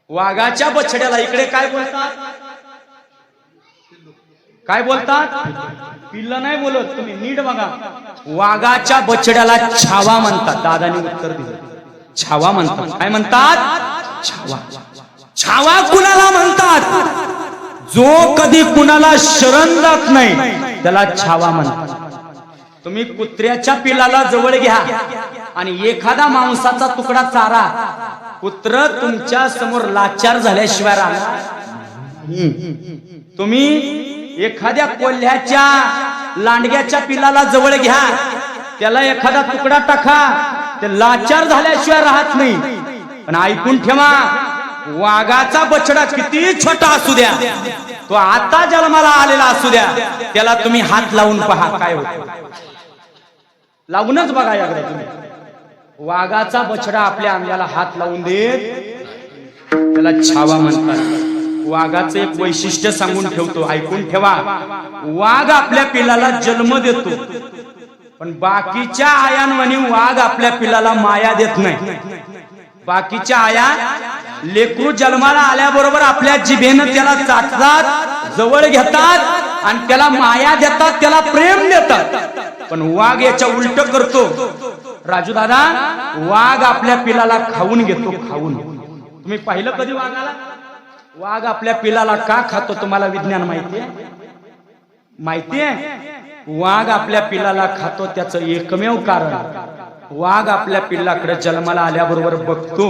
वाघाच्या बछड्याला इकडे काय बोलतात? काय बोलतात? पिल्ल नाही बोलत, तुम्ही नीट बघा. वाघाच्या बछड्याला छावा म्हणतात. दादानी उत्तर दिलं, छावा म्हणतात. काय म्हणतात? छावा. छावा कुणाला म्हणतात? जो कधी कुणाला शरण जात नाही त्याला छावा म्हणतात. तुम्ही कुत्र्याच्या पिल्लाला जवळ घ्या आणि एखादा मांसाचा तुकडा चारा, कुत्र तुमच्या समोर लाचार झाल्याशिवाय राहणार. तुम्ही एखाद्या कोल्ह्याच्या लांडग्याच्या पिल्लाला जवळ घ्या, त्याला एखादा तुकडा टाका, ते लाचार झाल्याशिवाय राहत नाही. पण ऐकून ठेवा, वाघाचा बछडा किती छोटा असू द्या, तो आता जन्माला आलेला असू द्या, त्याला तुम्ही हात लावून पहा काय होतं. लावूनच बघा एकदा तुम्ही. वाघाचा बछडा आपल्या अंगाला हात लावून देत, त्याला छावा म्हणतात. वाघाचं एक वैशिष्ट्य सांगून ठेवतो, ऐकून ठेवा. वाघ आपल्या पिल्लाला जन्म देतो, पण बाकीच्या आयांवानी वाघ आपल्या पिल्लाला माया देत नाही. बाकीच्या आया लेकरू जन्माला आल्याबरोबर आपल्या जिभेनं त्याला चाटतात, जवळ घेतात आणि त्याला माया देतात, त्याला प्रेम देतात. पण वाघ याच्या उलट करतो. राजू दादा, वाघ आपल्या पिलाला खाऊन घेतो, खाऊन. तुम्ही पाहिलं कधी वाघाला? वाघ आपल्या पिलाला का खातो तुम्हाला विज्ञान माहितीये? माहितीये? वाघ आपल्या पिलाला खातो त्याचं एकमेव कारण, वाघ आपल्या पिल्लाकडे जन्माला आल्याबरोबर बघतो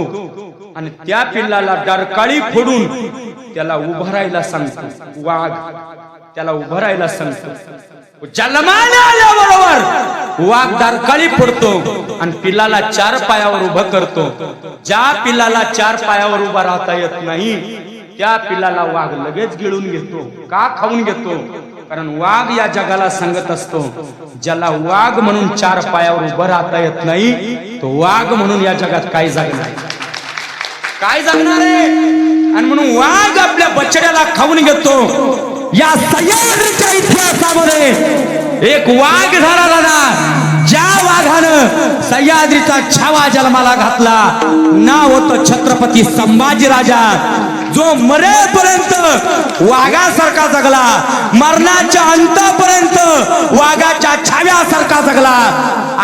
आणि त्या पिल्लाला डरकाळी फोडून त्याला उभं राहायला सांगतो. वाघ त्याला उभं राहायला सांगतो. जन्माला आल्याबरोबर वाघ डरकाळी फोडतो आणि पिल्लाला 4 पायावर उभं करतो. ज्या पिल्लाला 4 पायावर उभा राहता येत नाही त्या पिल्लाला वाघ लगेच गिळून घेतो. का खाऊन घेतो? कारण वाघ या जगाला सांगत असतो, ज्याला वाघ म्हणून 4 पायावर उभं राहता येत नाही तो वाघ म्हणून या जगात काय जगणार, काय जगणार आहे. आणि म्हणून वाघ आपल्या बछड्याला खाऊन घेतो. या सह्याद्रीच्या इतिहासामध्ये एक वाघ झाला दादा, ज्या वाघानं सह्याद्रीचा छावा जन्माला घातला, नाव होतं छत्रपती संभाजी राजा. जो मरेपर्यंत वाघासारखा जगला, मरणाच्या अंतापर्यंत वाघाच्या छाव्यासारखा जगला.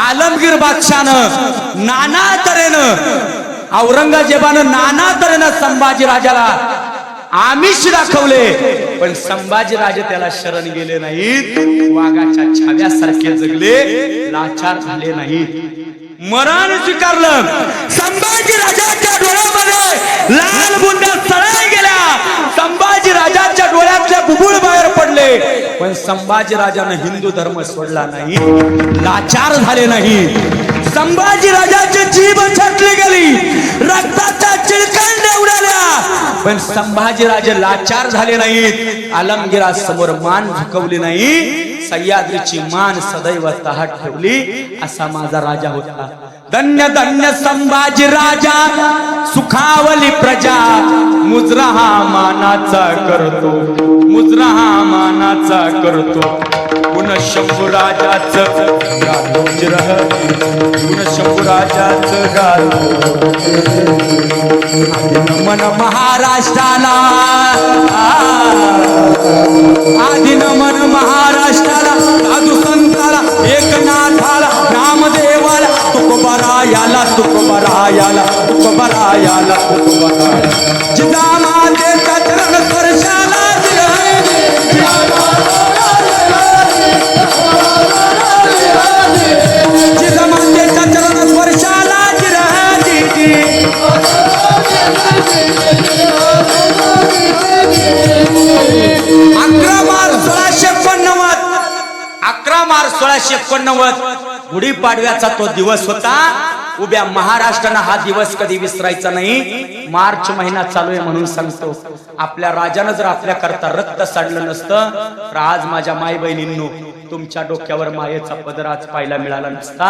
आलमगीर बादशाहनं नाना तऱ्हेनं, औरंगजेबानं नाना तऱ्हेनं संभाजी राजाला आमिष दाखवले, पण संभाजी राजे त्याला शरण गेले नाहीत. वाघाच्या छाव्यासारखे जगले, लाचार झाले नाहीत, मरण स्वीकारलं. संभाजी राजाच्या डोळ्यामध्ये लाल बुंद्या सळायला गेल्या, संभाजी राजाच्या डोळ्यातले बुबुळ बाहेर पडले, पण संभाजी राजानं हिंदू धर्म सोडला नाही, लाचार झाले नाही. संभाजी राजाची जीभ छाटली गेली, रक्ताच्या चिळकांड्या उडाल्या, पण संभाजी राजे लाचार झाले नाहीत. आलमगीरासमोर मान झुकवली नाही, सह्याद्रीची मान सदैव ताहत ठेवली. असा माझा राजा होता. धन्य धन्य संभाजी राजा, सुखावली प्रजा. मुजरा हा मानाचा करतो, मुजरा हा मानाचा करतो. गुण शंभूराजाचं गातो जिरह, गुण शंभूराजाचं गातो. आधी नमन महाराष्ट्राला, आधी नमन महाराष्ट्राला, साधू संताला, एकनाथाला, रामदेवाला, तुकोबारायाला, तुकोबारायाला, तुकोबारायाला, तुकोबारायाला. जिजामातेचा चरण स्पर्शाला जिजामातेच्या चरण स्पर्शाला जिराजी. 11 मार्च 1689 गुढीपाडव्याचा तो दिवस होता. उभ्या महाराष्ट्रानं हा दिवस कधी विसरायचा नाही. मार्च महिना चालू आहे म्हणून सांगतो, आपल्या राजानं जर आपल्या करता रक्त सांडलं नसतं तर आज माझ्या माई बहिणींनो तुमच्या डोक्यावर मायेचा पदर आज पाहायला मिळाला नसता.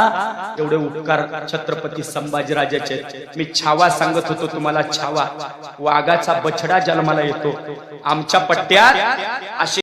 एवढे उपकार छत्रपती संभाजीराजाचे. मी छावा सांगत होतो तुम्हाला, छावा वाघाचा बछडा जन्माला येतो. आमच्या पट्ट्यात अशी